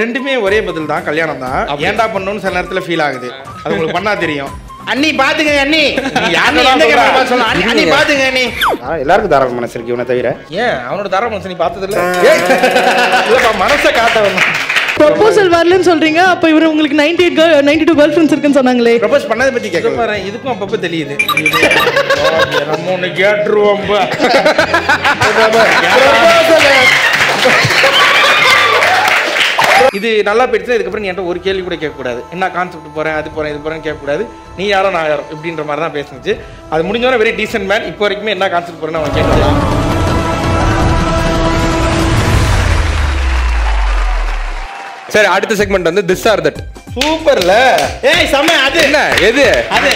ரெண்டுமே ஒரே பதில் தான், கல்யாணம் தான். ஏன்டா பண்ணணும்னு சில நேரத்துல ஃபீல் ஆகுது, அது உங்களுக்கு பண்ணா தெரியும். அண்ணி பாத்துங்க அண்ணி, அண்ணி பாத்துங்க அண்ணி. எல்லாருக்கும் தாராள மனசு இருக்கு இவனை தவிர. ஏன் அவனோட தாராள மனசு நீ பார்த்தது இல்ல? இல்லப்பா மனசை காட்ட வரணும். ப்ரொபோசல் வரலன்னு சொல்றீங்க, அப்ப இவரு உங்களுக்கு 92 கேர்ள் ஃப்ரெண்ட்ஸ் இருக்குன்னு சொன்னாங்களே. ப்ரொபோஸ் பண்ணதை பத்தி கேட்க பாரு, இதுக்கும் அப்பப்ப தெரியுது. நம்ம ஒண்ணு கேட்டுருவோம். இது நல்லா போயிடுச்சு. இதுக்கப்புறம் நீ என்கிட்ட ஒரு கேள்வி கூட கேட்கக்கூடாது. என்ன கான்செப்ட் போறேன், அது போறேன், இது போறேன்னு கேட்கக்கூடாது. நீ யாரோ நான் யாரோ இப்படின்ற மாதிரி தான் பேசுனுச்சு. அது முடிஞ்சவரை வெரி டீசென்ட் மேன். இப்போ வரைக்குமே என்ன கான்செப்ட் போறேன்னு அவன் கேட்கலாம். சரி, அடுத்த செக்மெண்ட் வந்து திஸ் ஆர் தட். சூப்பர்ல. ஏய் செம்ம. அது என்ன எது அது?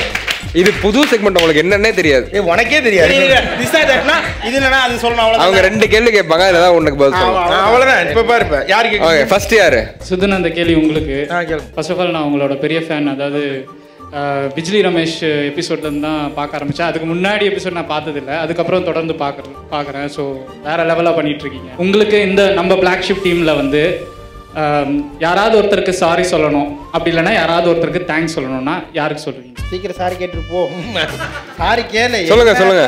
இது புது செக்மெண்ட், உங்களுக்கு என்னன்னே தெரியாது. உனக்கே தெரியாது. திஸ் ஆர் தட்னா இது என்னன்னா அது சொல்லணும் அவ்வளவுதான். அவங்க ரெண்டு கேள்வி கேட்பாங்க, அதுல தான் உனக்கு பதில் சொல்லணும். அவ்வளவுதான். இப்ப பாரு, இப்ப யாரு கேக்குறீங்க? ஃபர்ஸ்ட் யாரு? சுதன், அந்த கேள்வி உங்களுக்கு. ஃபர்ஸ்ட் ஆஃப் ஆல் நான் உங்களோட பெரிய ஃபேன். அதாவது பிஜ்லி ரமேஷ் எபிசோட்லேருந்து தான் பார்க்க ஆரம்பித்தேன். அதுக்கு முன்னாடி எபிசோட் நான் பார்த்ததில்லை, அதுக்கப்புறம் தொடர்ந்து பார்க்குறேன். ஸோ வேறு லெவலாக பண்ணிகிட்ருக்கீங்க. உங்களுக்கு இந்த நம்ம பிளாக் ஷிப் டீமில் வந்து யாராவது ஒருத்தருக்கு சாரி சொல்லணும், அப்படி இல்லைன்னா யாராவது ஒருத்தருக்கு தேங்க்ஸ் சொல்லணும்னா யாருக்கு சொல்லுவீங்க? சீக்கிரம் சாரி கேட்டு போ. சாரி கேளு. சொல்லுங்க சொல்லுங்க.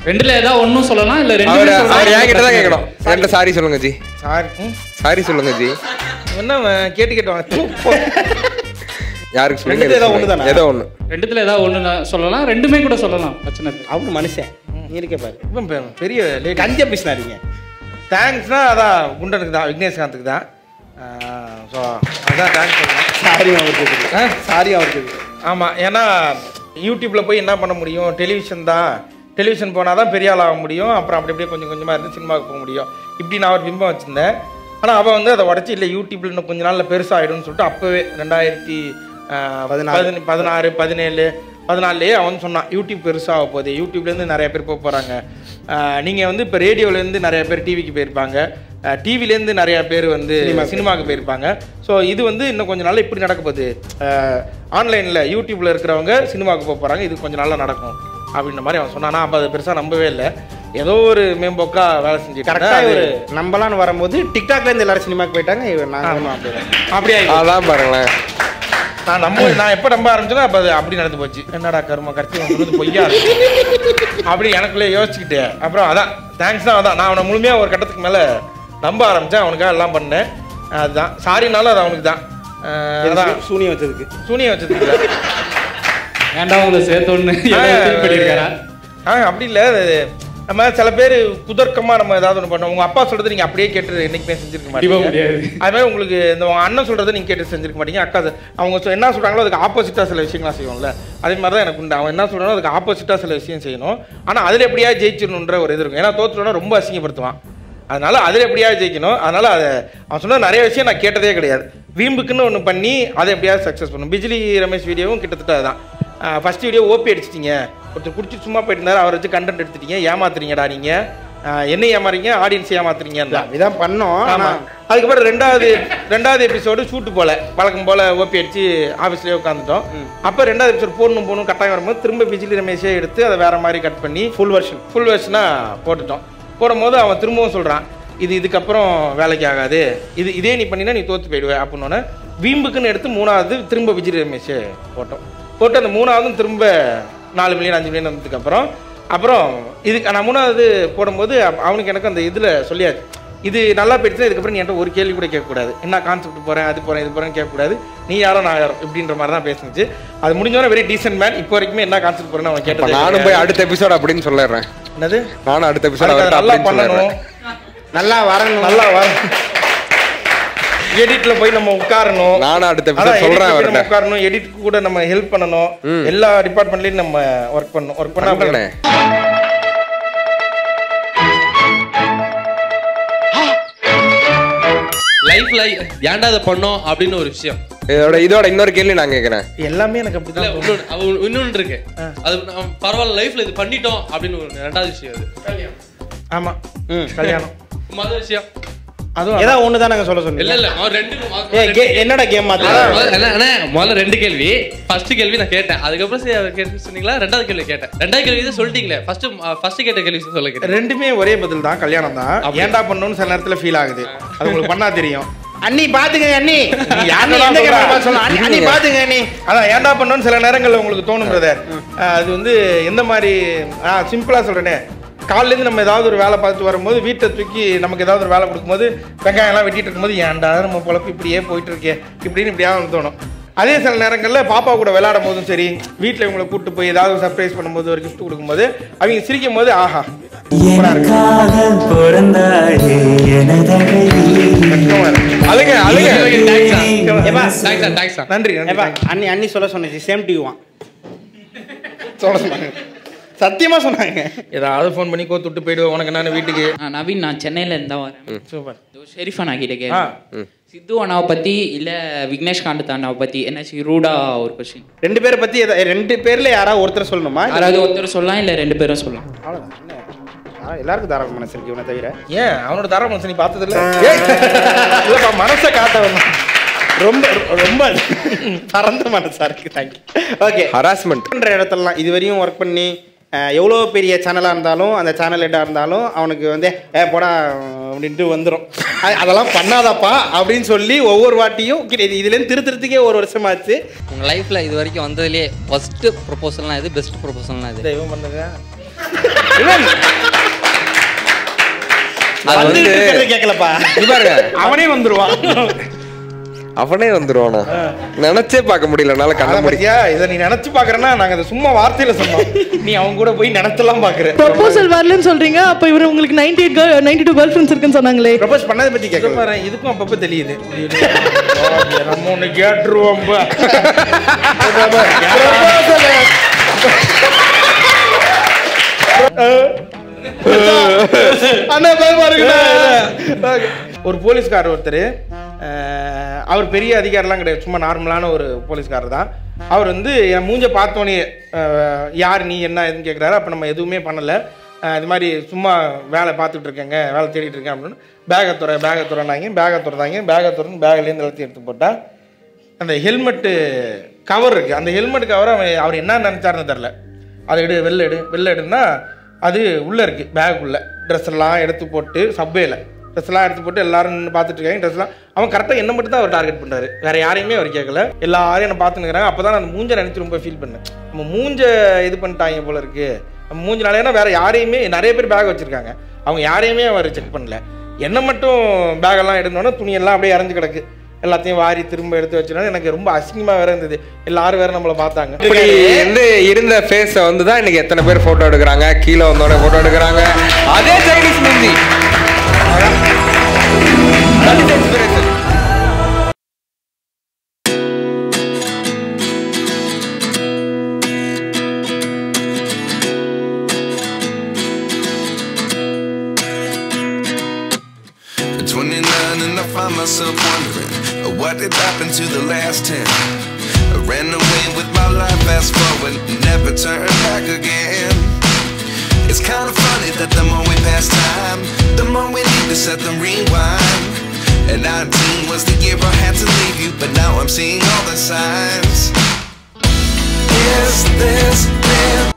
ரெண்டுல ஏதாவது ஒன்றும் சொல்லலாம், இல்லை ரெண்டு என்கிட்ட தான் கேட்கணும். ரெண்டு சாரி சொல்லுங்க ஜி. சாரி சொல்லுங்க ஜி. என்ன கேட்டு வாங்க. யாருக்கு சொல்லுங்க? ஏதோ ஒன்று. ரெண்டுத்துல ஏதாவது ஒன்று சொல்லலாம், ரெண்டுமே கூட சொல்லலாம், பிரச்சனை இல்லை. அவனு மனுஷன் நீ இருக்கே பாரு. இப்போ பெரிய கஞ்ச பிஸ்னாரிங்க. தேங்க்ஸ்னா அதான் குண்டனுக்கு தான், விக்னேஷ்காந்துக்கு தான். ஸோ அதான் தேங்க்ஸ் சொல்லலாம். சாரி அவருக்கு. சாரி அவருக்கு. ஆமாம், ஏன்னா யூடியூப்பில் போய் என்ன பண்ண முடியும்? டெலிவிஷன் தான். டெலிவிஷன் போனால் தான் பெரிய ஆள் ஆக முடியும். அப்புறம் அப்படி அப்படியே கொஞ்சம் கொஞ்சமாக இருந்து சினிமாவுக்கு போக முடியும். இப்படி நான் ஒரு பிம்பம் வச்சுருந்தேன். ஆனால் அவள் வந்து அதை உடச்சி இல்லை யூடியூப்பில் இன்னும் கொஞ்சம் நாளில் பெருசாகிடும்னு சொல்லிட்டு அப்போவே 2016 17 14 அவன் சொன்னான் யூடியூப் பெருசாக போகுது, யூடியூப்லேருந்து நிறைய பேர் போக போகிறாங்க. நீங்கள் வந்து இப்போ ரேடியோலேருந்து நிறைய பேர் டிவிக்கு போயிருப்பாங்க, டிவிலேருந்து நிறையா பேர் வந்து சினிமாவுக்கு போயிருப்பாங்க. ஸோ இது வந்து இன்னும் கொஞ்சம் நாள் இப்படி நடக்க போகுது. ஆன்லைனில் யூடியூப்பில் இருக்கிறவங்க சினிமாவுக்கு போக போகிறாங்க, இது கொஞ்சம் நாளாக நடக்கும் அப்படின்ற மாதிரி அவன் சொன்னான். அப்போ அதை பெருசாக நம்பவே இல்லை. ஏதோ ஒரு மேம்போக்கா வேலை செஞ்சு கரெக்டாக ஒரு நம்பலான்னு வரும்போது டிக்டாக்லேருந்து எல்லாரும் சினிமாவுக்கு போயிட்டாங்க. அப்படியே அதான் பாருங்களேன். நான் எப்போ நம்ப ஆரம்பிச்சேன்னா அப்போ அது அப்படி நடந்து போச்சு. என்னடா கருமா கடைசி வந்து பொய்யா அப்படி எனக்குள்ளே யோசிச்சுக்கிட்டு அப்புறம் அதான் தேங்க்ஸ் தான். அதான் நான் அவனை முழுமையாக ஒரு கட்டத்துக்கு மேலே நம்ப ஆரம்பித்தேன். அவனுக்காக எல்லாம் பண்ணேன். அதுதான் சாரினாலும் அது அவனுக்கு தான். அதான் சூனியம் வச்சதுக்கு ஏன்டா உங்களை சேர்த்தோன்னு அப்படி இல்லை. நம்ம சில பேர் குதர்க்கமாக நம்ம ஏதாவது ஒன்று பண்ணோம். உங்கள் அப்பா சொல்கிறது நீங்கள் அப்படியே கேட்டு என்றைக்குமே செஞ்சுருக்க மாட்டீங்க. அது மாதிரி உங்களுக்கு இந்த உங்கள் அண்ணன் சொல்கிறத நீங்கள் கேட்டு செஞ்சுருக்க மாட்டீங்க. அக்கா அவங்க என்ன சொல்கிறாங்களோ அதுக்கு ஆப்போசிட்டாக சில விஷயங்கள்லாம் செய்வோம்ல, அதே மாதிரி தான் எனக்கு உண்டு. அவன் என்ன சொல்கிறானோ அதுக்கு ஆப்போசிட்டாக சில விஷயம் செய்யணும். ஆனால் அதில் எப்படியா ஜெயிச்சிடணுன்ற ஒரு இது இருக்கும். ஏன்னா தோற்றுனா ரொம்ப அசிங்கப்படுத்துவான். அதனால் அதில் எப்படியா ஜெயிக்கணும். அதனால் அதை அவன் சொன்ன நிறைய விஷயம் நான் கேட்டதே கிடையாது. வீம்புக்குன்னு ஒன்று பண்ணி அதை எப்படியாவது சக்ஸஸ் பண்ணணும். பிஜ்லி ரமேஷ் வீடியோவும் கிட்டத்தட்ட அதுதான். ஃபஸ்ட் வீடியோ ஓபி அடிச்சிட்டிங்க, ஒருத்தர் குடிச்சு சும்மா போயிட்டு இருந்தாரு, அவரை வச்சு கண்டென்ட் எடுத்துட்டீங்க, ஏமாத்துறீங்கடா நீங்கள், என்ன ஏமாறீங்க, ஆடியன்ஸ் ஏமாத்துறீங்க, இதான் பண்ணோம். ஆமாம். அதுக்கப்புறம் ரெண்டாவது எபிசோடு ஷூட்டு போல வழக்கம் போல் ஓபி அடிச்சு ஆஃபீஸ்லேயே உட்காந்துட்டோம். அப்போ ரெண்டாவது எபிசோடு போகணும் கட்டாயம் வரும்போது திரும்ப பிஜ்லி ரமேஷே எடுத்து அதை வேறு மாதிரி கட் பண்ணி ஃபுல் வெர்ஷனாக போட்டுட்டோம். போடும்போது அவன் திரும்பவும் சொல்கிறான், இதுக்கப்புறம் வேலைக்கு ஆகாது, இதே நீ பண்ணினா நீ தோற்று போயிடுவேன் அப்படின்னோன்னே வீம்புக்குன்னு எடுத்து மூணாவது திரும்ப பிஜ்லி ரமேஷ் போட்டு அந்த மூணாவதும் திரும்ப 4 மில்லியன் 5 மில்லியன் வந்ததுக்கப்புறம் இதுக்கு நான் மூணாவது போடும்போது அவனுக்கு எனக்கு அந்த இதில் சொல்லியாச்சு, இது நல்லா போயிடுச்சு. இதுக்கப்புறம் நீ என்கிட்ட ஒரு கேள்வி கூட கேட்கக்கூடாது. என்ன கான்செப்ட் போகிறேன், அது போகிறேன், இது போகிறேன்னு கேட்கக்கூடாது. நீ யாரோ நான் யாரோ இப்படின்ற மாதிரி தான் பேசுனுச்சு. அது முடிஞ்சவரை வெரி டீசென்ட் மேன். இப்போ வரைக்குமே என்ன கான்செப்ட் போகிறேன்னு அவன் கேட்டது. நானும் போய் அடுத்த எபிசோட் அப்படின்னு சொல்லிடுறேன். என்னது? நானும் அடுத்த எபிசோட் நல்லா பண்ணணும், நல்லா வரணும், எடிட்ல போய் நம்ம உட்காரணும். நானும் அடுத்த எபிசோட் சொல்றேன் அவர்ட்ட உட்காரணும், எடிட்க்கு கூட நம்ம ஹெல்ப் பண்ணணும், எல்லா டிபார்ட்மெண்ட்லயும் நம்ம ஒர்க் பண்ணா லைஃப்ல ஏன்டா அதை பண்ணோம் அப்படின்னு ஒரு விஷயம். இதோட இன்னொரு கேள்வி நான் கேட்கிறேன். எல்லாமே எனக்கு அப்படிதான். இன்னொன்று இருக்கு, அது பரவாயில்ல லைஃப்ல இது பண்ணிட்டோம் அப்படின்னு ஒரு ரெண்டாவது விஷயம். அது ஆமா கல்யாணம் மொதல் விஷயம். அதுவும் ஏதாவது ஒன்று தான் நாங்கள் சொல்ல சொன்னோம். இல்லை என்னடா கேம் முதல்ல 2 கேள்வி. ஃபர்ஸ்ட் கேள்வி நான் கேட்டேன், அதுக்கப்புறம் கேள்வி சொன்னீங்களா, ரெண்டாவது கேள்வி கேட்டேன். ரெண்டாவது கேள்வி தான் சொல்லிட்டீங்களே, ஃபர்ஸ்ட் கேட்ட கேள்வி சொல்ல கேட்டேன். ரெண்டுமே ஒரே பதில் தான், கல்யாணம் தான். ஏன்டா பண்ணணும்னு சில நேரத்தில் ஃபீல் ஆகுது, அது உங்களுக்கு பண்ணா தெரியும். அண்ணி பாத்துங்க அண்ணி எந்த கேமரா சொல்லலாம் அண்ணி பாத்துங்க அண்ணி அதான் ஏன்டா பண்ணோன்னு சில நேரங்கள்ல உங்களுக்கு தோணும் பிரதர். அது வந்து எந்த மாதிரி சிம்பிளா சொல்றேனே, காலையிலேருந்து நம்ம ஏதாவது ஒரு வேலை பார்த்துட்டு வரும்போது வீட்டை தூக்கி நமக்கு ஏதாவது ஒரு வேலை கொடுக்கும்போது வெங்காயம் எல்லாம் வெட்டிட்டு இருக்கும்போது ஏன்டா நம்ம பொழப்பு இப்படியே போயிட்டு இருக்கே இப்படின்னு இப்படியாவது தோணும். அதே சில நேரங்களில் பாப்பா கூட விளையாடும் போதும் சரி, வீட்டில் இவங்களை கூப்பிட்டு போய் ஏதாவது சர்ப்ரைஸ் பண்ணும்போது ஒரு கிஃப்ட் கொடுக்கும்போது அவங்க சிரிக்கும் போது ஆஹா நன்றி. அண்ணி அண்ணி சொல்ல சொன்னச்சு சேம் டு யூ சொல்ல சொன்னாங்க, சத்தியமா சொன்னாங்க. ஏதாவது ஃபோன் பண்ணி கோத்து விட்டு போயிடுவேன் உனக்கு நான் வீட்டுக்கு. நவீன், நான் சென்னையில இருந்தா வரேன். சூப்பர். ஷெரீஃப் அண்ணா கிட்ட கேட்க சித்து அண்ணாவை பத்தி இல்ல விக்னேஷ் காண்டத் அண்ணாவை பத்தி என்ன ரூடா ஒரு கொஸ்டின். 2 பேரை பத்தி 2 பேர்ல யாராவது ஒருத்தர் சொல்லணுமா? யாராவது ஒருத்தர் சொல்லலாம் இல்ல 2 பேரும் சொல்லலாம். அவ்வளவுதான். எல்லாருக்கும் தாராள மனசு இருக்கு இவனை தவிர. ஏன் அவனோட தாராள மனசு நீ பார்த்தது இல்ல? இல்லப்பா மனசை காட்ட ரொம்ப ரொம்ப பரந்த மனசா இருக்கு. தேங்க்யூ. ஓகே, ஹராஸ்மெண்ட் பண்ற இடத்துலலாம் இது வரையும் ஒர்க் பண்ணி எவ்வளோ பெரிய சேனலாக இருந்தாலும் அந்த சேனல் ஹெட்டாக இருந்தாலும் அவனுக்கு வந்து போடா அப்படின்ட்டு வந்துடும். அதெல்லாம் பண்ணாதப்பா அப்படின்னு சொல்லி ஒவ்வொரு வாட்டியும் இதுலேருந்து திருத்துறதுக்கே ஒரு வருஷமாச்சு. உங்கள் லைஃப்பில் இது வரைக்கும் வந்ததுலேயே ஃபஸ்ட்டு ப்ரொபோசல்னா இது, பெஸ்ட் ப்ரொபோசல்னா இது? தெய்வம் பண்ணுங்க. கேட்கலப்பா, அவனே வந்துருவான். அவனே வந்துருவானா? நினைச்சே பார்க்க முடியல. இதை நீ நினைச்சு பாக்குறேன்னா நாங்க அதை சும்மா வார்த்தையில சொன்னோம், நீ அவங்க கூட போய் நினைச்செல்லாம் பாக்குற. ப்ரொபோசல் வரலன்னு சொல்றீங்க, அப்ப இவரு உங்களுக்கு 92 கேர்ள் ஃப்ரெண்ட்ஸ் இருக்குன்னு சொன்னாங்களே. ப்ரொபோஸ் பண்ணதை பத்தி கேட்க பாரு, இதுக்கும் அப்பப்ப தெரியுது. நம்ம ஒண்ணு கேட்டுருவோம். ஒரு போலீஸ்காரர் ஒருத்தர், அவர் பெரிய அதிகாரிலாம் கிடையாது, சும்மா நார்மலான ஒரு போலீஸ்காரர் தான். அவர் வந்து என் மூஞ்ச பார்த்தோன்னே யார் நீ என்ன எதுன்னு கேட்குறாரு. அப்போ நம்ம எதுவுமே பண்ணலை, இது மாதிரி சும்மா வேலை பார்த்துட்டு இருக்கேங்க, வேலை தேடிட்டு இருக்கேன் அப்படின்னு. பேகை துறனாங்க, பேகை துறந்து பேக்லேருந்து எல்லாத்தையும் எடுத்து போட்டால் அந்த ஹெல்மெட்டு கவர் இருக்குது. அந்த ஹெல்மெட் கவரை அவர் என்ன நினச்சாருன்னு தெரில. அதை வெளில எடுன்னா அது உள்ளே இருக்குது, பேக்குள்ளே ட்ரெஸ் எல்லாம் எடுத்து போட்டு, சப்வேல ட்ரெஸ்லாம் எடுத்து போட்டு எல்லாரும் நின்று பார்த்துட்டு இருக்காங்க. ட்ரெஸ்லாம் அவன் கரெக்டாக என்ன மட்டும் தான் அவர் டார்கெட் பண்ணுறாரு, வேறு யாரையுமே அவர் கேட்கல. எல்லாரும் என்ன பார்த்துன்னுக்குறாங்க. அப்போ தான் அந்த மூஞ்சை நினச்சி ரொம்ப ஃபீல் பண்ணேன். நம்ம மூஞ்சை இது பண்ணிட்டாங்க போல இருக்குது. நம்ம மூஞ்சினால, ஏன்னா வேறு யாரையுமே நிறைய பேர் பேக் வச்சுருக்காங்க, அவங்க யாரையுமே அவர் செக் பண்ணல. என்ன மட்டும் பேகெல்லாம் எடுத்தோன்னா துணியெல்லாம் அப்படியே இறஞ்சி கிடக்கு. எல்லாத்தையும் வாரி திரும்ப எடுத்து வச்சுனா எனக்கு ரொம்ப அசிங்கமா வேற இருந்தது. எல்லாரும் வேற நம்மள பார்த்தாங்க. இப்படி வந்து இருந்த ஃபேஸை வந்து தான் இன்னைக்கு எத்தனை பேர் போட்டோ எடுக்கிறாங்க, கீழே வந்தோட போட்டோ எடுக்கிறாங்க. அதே சைனீஸ் மூஞ்சி. Myself wondering what did happen to the last 10. I ran away with my life, fast forward, never turn back again. It's kind of funny that the more we pass time, the more we need to set the rewind. And 19 was the year I had to leave you, but now I'm seeing all the signs. Is this real?